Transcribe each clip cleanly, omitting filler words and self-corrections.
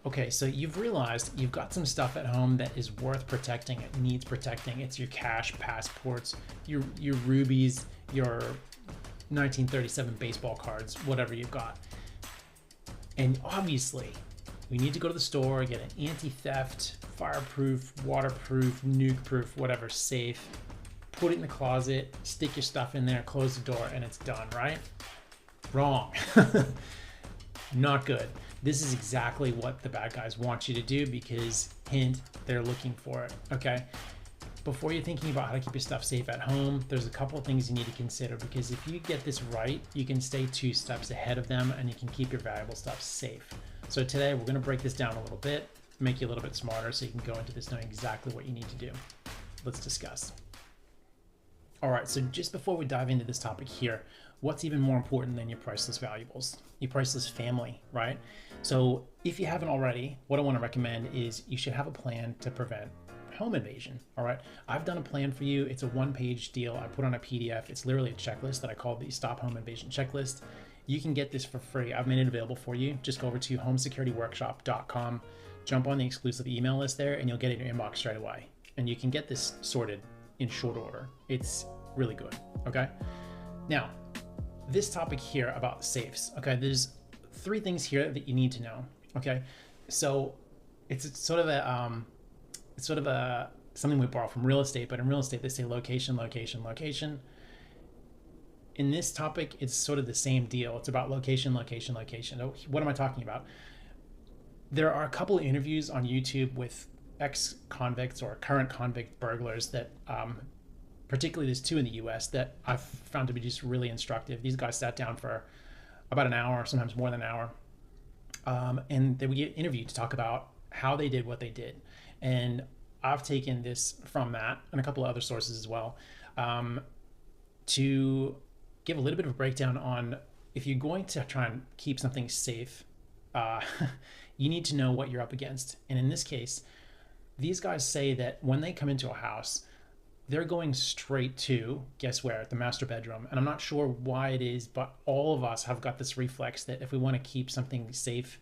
Okay, so you've realized you've got some stuff at home that is worth protecting. It needs protecting. It's your cash, passports, your rubies, your 1937 baseball cards, whatever you've got. And obviously, we need to go to the store, get an anti-theft, fireproof, waterproof, nuke-proof, whatever safe. Put it in the closet, stick your stuff in there, close the door, and it's done, right? Wrong. Not good. This is exactly what the bad guys want you to do because, hint, they're looking for it, okay? Before you're thinking about how to keep your stuff safe at home, there's a couple of things you need to consider because if you get this right, you can stay 2 steps ahead of them and you can keep your valuable stuff safe. So today we're gonna break this down a little bit, make you a little bit smarter so you can go into this knowing exactly what you need to do. Let's discuss. All right, so just before we dive into this topic here, what's even more important than your priceless valuables? Your priceless family, right? So if you haven't already, what I want to recommend is you should have a plan to prevent home invasion, all right? I've done a plan for you. It's a 1-page deal. I put on a PDF. It's literally a checklist that I call the Stop Home Invasion Checklist. You can get this for free. I've made it available for you. Just go over to HomeSecurity.Workshop.com, jump on the exclusive email list there, and you'll get it in your inbox straight away. And you can get this sorted in short order. It's really good, okay? Now, this topic here about safes, okay? There's 3 things here that you need to know, okay? So it's sort of a something we borrow from real estate, but in real estate they say location, location, location. In this topic, it's sort of the same deal. It's about location, location, location. What am I talking about? There are a couple of interviews on YouTube with ex-convicts or current convict burglars that particularly there's 2 in the US that I've found to be just really instructive. These guys sat down for about an hour, sometimes more than an hour, and they would get interviewed to talk about how they did what they did. And I've taken this from that and a couple of other sources as well to give a little bit of a breakdown on if you're going to try and keep something safe, you need to know what you're up against. And in this case, these guys say that when they come into a house, they're going straight to, guess where? The master bedroom. And I'm not sure why it is, but all of us have got this reflex that if we want to keep something safe,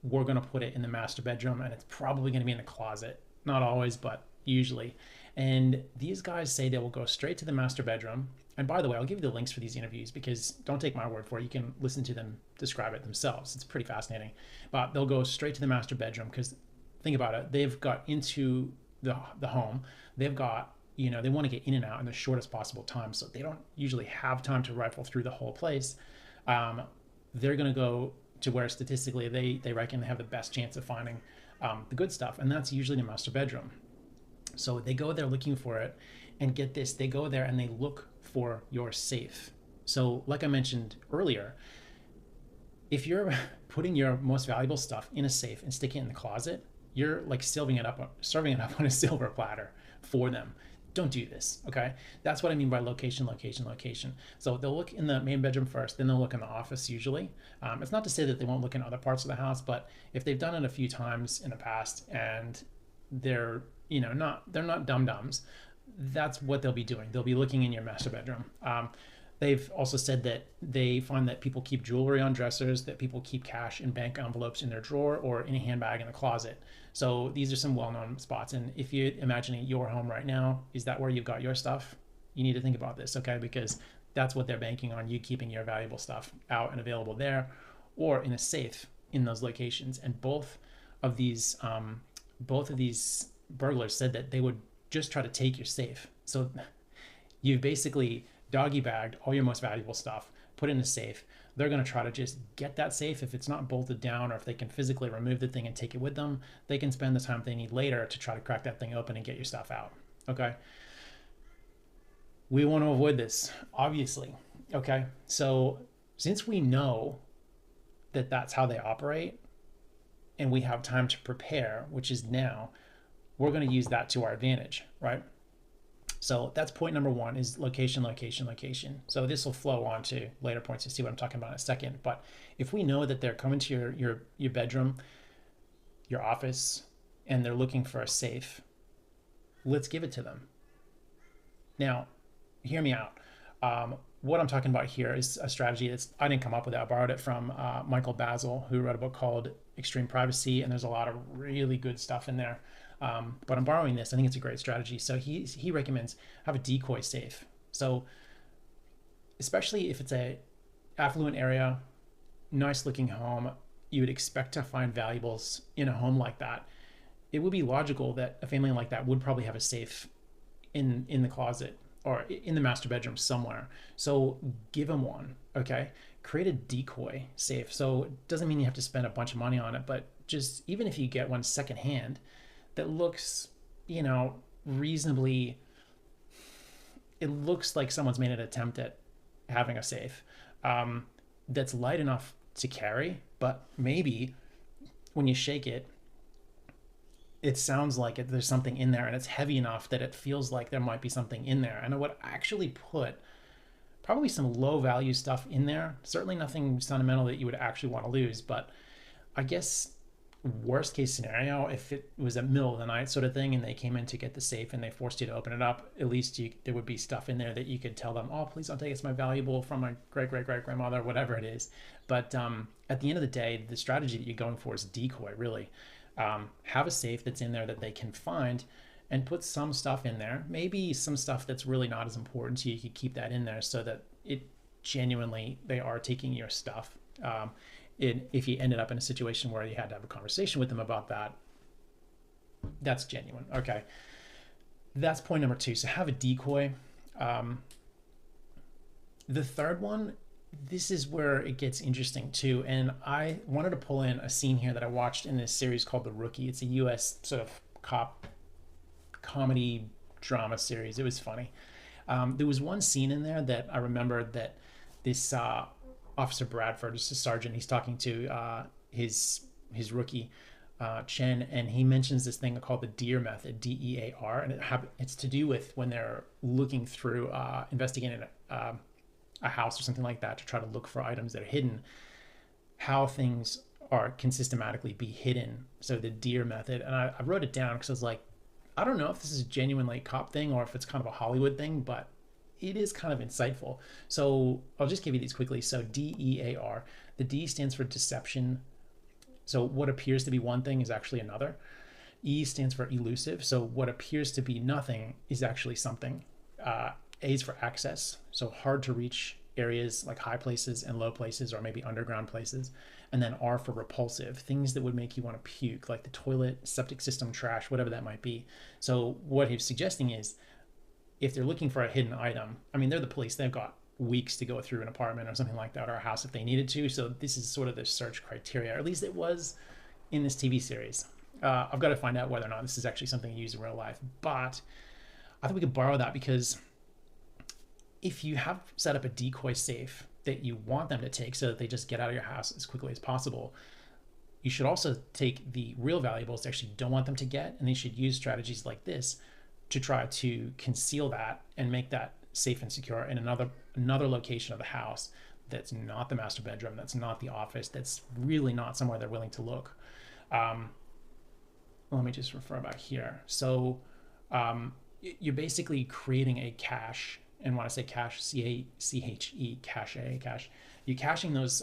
we're going to put it in the master bedroom, and it's probably going to be in a closet. Not always, but usually. And these guys say they will go straight to the master bedroom. And by the way, I'll give you the links for these interviews because don't take my word for it. You can listen to them describe it themselves. It's pretty fascinating. But they'll go straight to the master bedroom because think about it. They've got into the home. They've got, you know, they want to get in and out in the shortest possible time. So they don't usually have time to rifle through the whole place. They're going to go to where statistically they reckon they have the best chance of finding the good stuff. And that's usually the master bedroom. So they go there looking for it, and get this, they go there and they look for your safe. So like I mentioned earlier, if you're putting your most valuable stuff in a safe and sticking it in the closet, you're like serving it up on a silver platter for them. Don't do this, okay? That's what I mean by location, location, location. So they'll look in the main bedroom first, then they'll look in the office usually. It's not to say that they won't look in other parts of the house, but if they've done it a few times in the past and they're, you know, they're not dum-dums, that's what they'll be doing. They'll be looking in your master bedroom. They've also said that they find that people keep jewelry on dressers, that people keep cash and bank envelopes in their drawer or in a handbag in the closet. So these are some well-known spots. And if you're imagining your home right now, is that where you've got your stuff? You need to think about this, okay? Because that's what they're banking on, you keeping your valuable stuff out and available there or in a safe in those locations. And both of these burglars said that they would just try to take your safe. So you've basically doggy bagged all your most valuable stuff, put it in a safe. They're going to try to just get that safe. If it's not bolted down or if they can physically remove the thing and take it with them, they can spend the time they need later to try to crack that thing open and get your stuff out. Okay. We want to avoid this, obviously. Okay. So since we know that that's how they operate and we have time to prepare, which is now, we're going to use that to our advantage, right? So that's point number 1 is location, location, location. So this will flow on to later points. You see what I'm talking about in a second. But if we know that they're coming to your bedroom, your office, and they're looking for a safe, let's give it to them. Now, hear me out. What I'm talking about here is a strategy I didn't come up with it. I borrowed it from Michael Basil, who wrote a book called extreme privacy, and there's a lot of really good stuff in there. But I'm borrowing this. I think it's a great strategy. So he recommends have a decoy safe. So especially if it's a affluent area, nice looking home, you would expect to find valuables in a home like that. It would be logical that a family like that would probably have a safe in the closet or in the master bedroom somewhere. So give them one, okay? Create a decoy safe. So it doesn't mean you have to spend a bunch of money on it, but just even if you get one secondhand that looks, reasonably, it looks like someone's made an attempt at having a safe that's light enough to carry, but maybe when you shake it, it sounds like there's something in there, and it's heavy enough that it feels like there might be something in there. And I would actually put probably some low value stuff in there. Certainly nothing sentimental that you would actually want to lose, but I guess worst case scenario, if it was a middle of the night sort of thing and they came in to get the safe and they forced you to open it up, at least there would be stuff in there that you could tell them, oh, please don't take it, it's my valuable from my great-great-great-grandmother, whatever it is. But at the end of the day, the strategy that you're going for is decoy, really. Have a safe that's in there that they can find, and put some stuff in there, maybe some stuff that's really not as important to you. You could keep that in there so that it genuinely, they are taking your stuff. If you ended up in a situation where you had to have a conversation with them about that, that's genuine. Okay, that's point number 2. So have a decoy. The third one, this is where it gets interesting too, and I wanted to pull in a scene here that I watched in this series called The Rookie. It's a US sort of cop comedy drama series. It was funny. There was one scene in there that I remembered that this Officer Bradford, just a sergeant, he's talking to his rookie, Chen, and he mentions this thing called the DEAR method, DEAR, and it's to do with when they're looking through, investigating a house or something like that to try to look for items that are hidden, how things can systematically be hidden. So the DEAR method, and I wrote it down because I was like, I don't know if this is a genuinely cop thing or if it's kind of a Hollywood thing, but it is kind of insightful. So I'll just give you these quickly. So DEAR, the D stands for deception. So what appears to be one thing is actually another. E stands for elusive. So what appears to be nothing is actually something. A is for access. So hard to reach areas like high places and low places, or maybe underground places. And then R for repulsive, things that would make you want to puke, like the toilet, septic system, trash, whatever that might be. So what he's suggesting is, if they're looking for a hidden item, I mean, they're the police, they've got weeks to go through an apartment or something like that, or a house if they needed to. So this is sort of the search criteria, or at least it was in this TV series. I've got to find out whether or not this is actually something you use in real life, but I think we could borrow that, because if you have set up a decoy safe that you want them to take so that they just get out of your house as quickly as possible, you should also take the real valuables that you actually don't want them to get, and they should use strategies like this to try to conceal that and make that safe and secure in another location of the house that's not the master bedroom, that's not the office, that's really not somewhere they're willing to look. Let me just refer back here. So you're basically creating a cache, and when I say cache, C-A-C-H-E, cache, you're caching those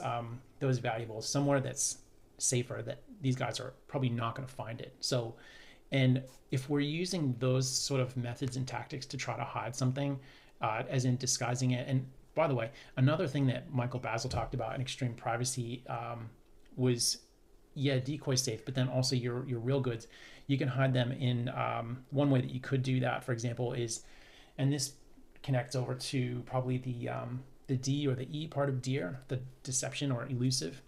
valuables somewhere that's safer, that these guys are probably not going to find it. So, and if we're using those sort of methods and tactics to try to hide something, as in disguising it, and by the way, another thing that Michael Basil talked about in extreme privacy was, decoy safe, but then also your real goods. You can hide them in, one way that you could do that, for example, is, and this connects over to probably the D or the E part of DEAR, the deception or elusive,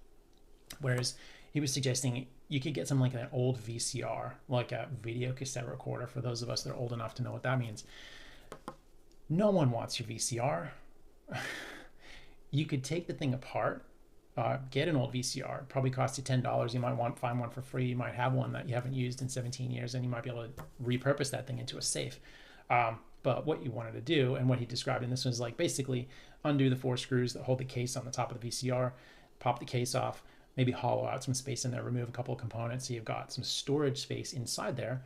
whereas he was suggesting you could get something like an old VCR, like a video cassette recorder, for those of us that are old enough to know what that means. No one wants your VCR. You could take the thing apart, get an old VCR, probably cost you $10. You might find one for free. You might have one that you haven't used in 17 years, and you might be able to repurpose that thing into a safe. But what you wanted to do, and what he described in this was like basically undo the 4 screws that hold the case on the top of the VCR, pop the case off, maybe hollow out some space in there, remove a couple of components so you've got some storage space inside there.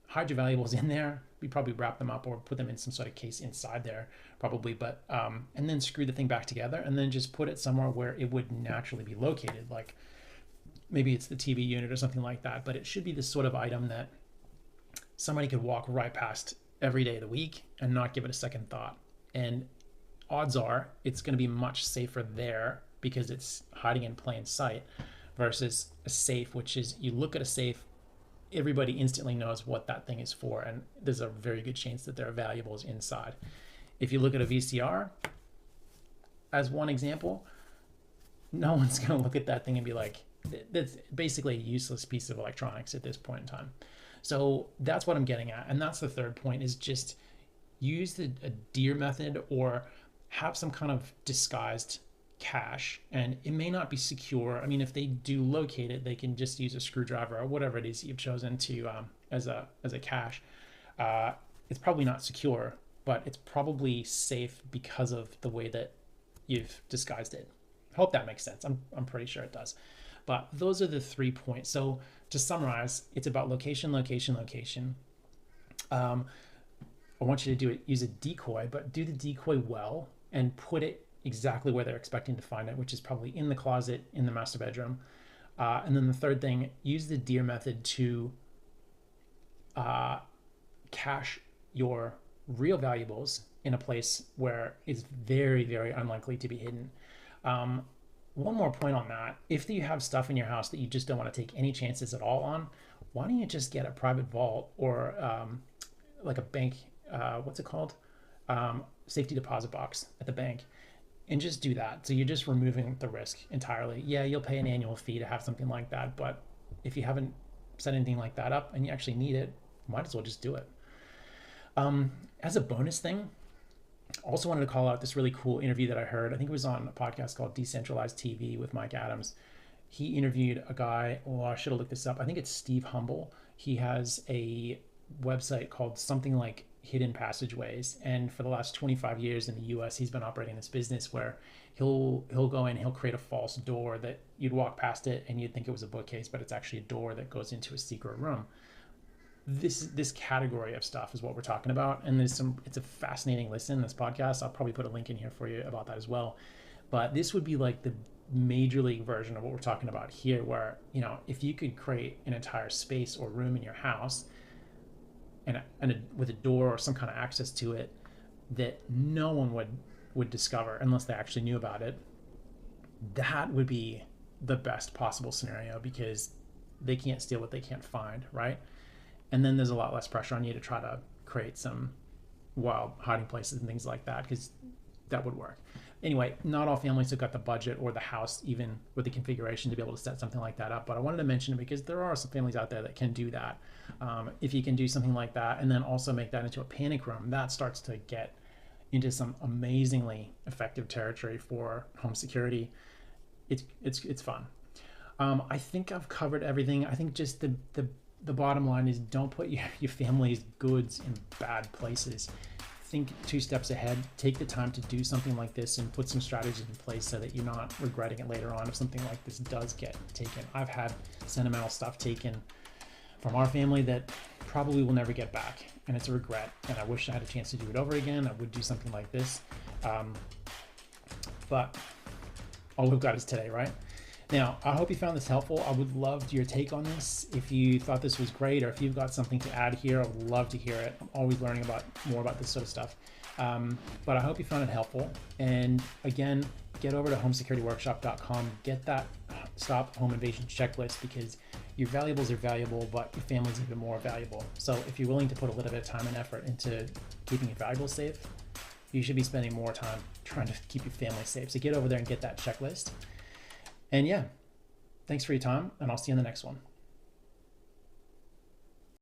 Hide your valuables in there. We probably wrap them up or put them in some sort of case inside there, probably. But and then screw the thing back together, and then just put it somewhere where it would naturally be located, like maybe it's the TV unit or something like that, but it should be the sort of item that somebody could walk right past every day of the week and not give it a second thought. And odds are it's going to be much safer there because it's hiding in plain sight versus a safe, which is you look at a safe, everybody instantly knows what that thing is for, and there's a very good chance that there are valuables inside. If you look at a VCR as one example, no one's going to look at that thing and be like, that's basically a useless piece of electronics at this point in time. So that's what I'm getting at. And that's the third point, is just use a deer method or have some kind of disguised cache. And it may not be secure. I mean, if they do locate it, they can just use a screwdriver or whatever it is you've chosen to as a cache. It's probably not secure, but it's probably safe because of the way that you've disguised it. Hope that makes sense. I'm pretty sure it does. But those are the 3 points. So to summarize, it's about location, location, location. I want you to do it, use a decoy, but do the decoy well and put it exactly where they're expecting to find it, which is probably in the closet, in the master bedroom. And then the third thing, use the deer method to cache your real valuables in a place where it's very, very unlikely to be hidden. One more point on that. If you have stuff in your house that you just don't want to take any chances at all on, why don't you just get a private vault or like a bank, what's it called? Safety deposit box at the bank, and just do that. So you're just removing the risk entirely. Yeah, you'll pay an annual fee to have something like that, but if you haven't set anything like that up and you actually need it, might as well just do it. As a bonus thing, also wanted to call out this really cool interview that I heard. I think it was on a podcast called Decentralized TV with Mike Adams. He interviewed a guy, I should have looked this up. I think it's Steve Humble. He has a website called something like Hidden Passageways. And for the last 25 years in the US, he's been operating this business where he'll go in, he'll create a false door that you'd walk past it and you'd think it was a bookcase, but it's actually a door that goes into a secret room. This category of stuff is what we're talking about, and it's a fascinating listen, this podcast. I'll probably put a link in here for you about that as well. But this would be like the major league version of what we're talking about here, where, you know, if you could create an entire space or room in your house and with a door or some kind of access to it that no one would discover unless they actually knew about it, that would be the best possible scenario, because they can't steal what they can't find, right? And then there's a lot less pressure on you to try to create some wild hiding places and things like that, because that would work. Anyway, not all families have got the budget or the house, even with the configuration, to be able to set something like that up. But I wanted to mention it because there are some families out there that can do that. If you can do something like that and then also make that into a panic room, that starts to get into some amazingly effective territory for home security. It's fun. I think I've covered everything. I think just the bottom line is, don't put your family's goods in bad places. Think 2 steps ahead. Take the time to do something like this and put some strategies in place so that you're not regretting it later on if something like this does get taken. I've had sentimental stuff taken from our family that probably will never get back, and it's a regret, and I wish I had a chance to do it over again. I would do something like this, but all we've got is today, right? Now, I hope you found this helpful. I would love your take on this. If you thought this was great, or if you've got something to add here, I would love to hear it. I'm always learning more about this sort of stuff. But I hope you found it helpful. And again, get over to HomeSecurityWorkshop.com. Get that Stop Home Invasion checklist, because your valuables are valuable, but your family's even more valuable. So if you're willing to put a little bit of time and effort into keeping your valuables safe, you should be spending more time trying to keep your family safe. So get over there and get that checklist. And yeah, thanks for your time, and I'll see you in the next one.